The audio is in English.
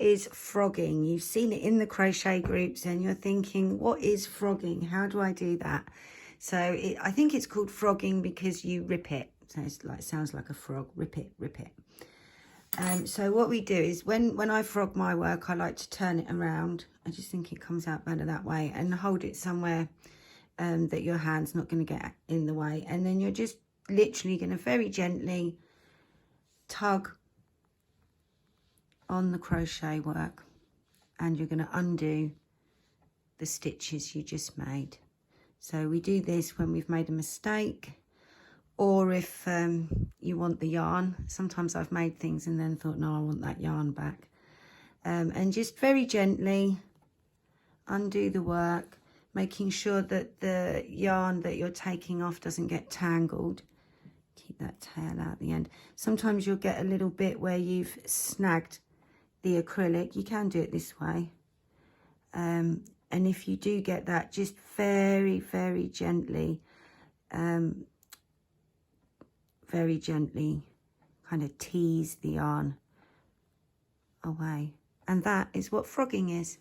what is frogging? You've seen it in the crochet groups and you're thinking, what is frogging? How do I do that? So I think it's called frogging because you rip it. So it's like, sounds like a frog, rip it, rip it. So what we do is when I frog my work, I like to turn it around. I just think it comes out better that way, and hold it somewhere that your hand's not going to get in the way. And then you're just literally going to very gently tug on the crochet work, and you're going to undo the stitches you just made. So we do this when we've made a mistake, or if you want the yarn. Sometimes I've made things and then thought, no, I want that yarn back. And just very gently undo the work, making sure that the yarn that you're taking off doesn't get tangled. Keep that tail out the end. Sometimes you'll get a little bit where you've snagged the acrylic. You can do it this way. And if you do get that, just very, very gently kind of tease the yarn away. And that is what frogging is.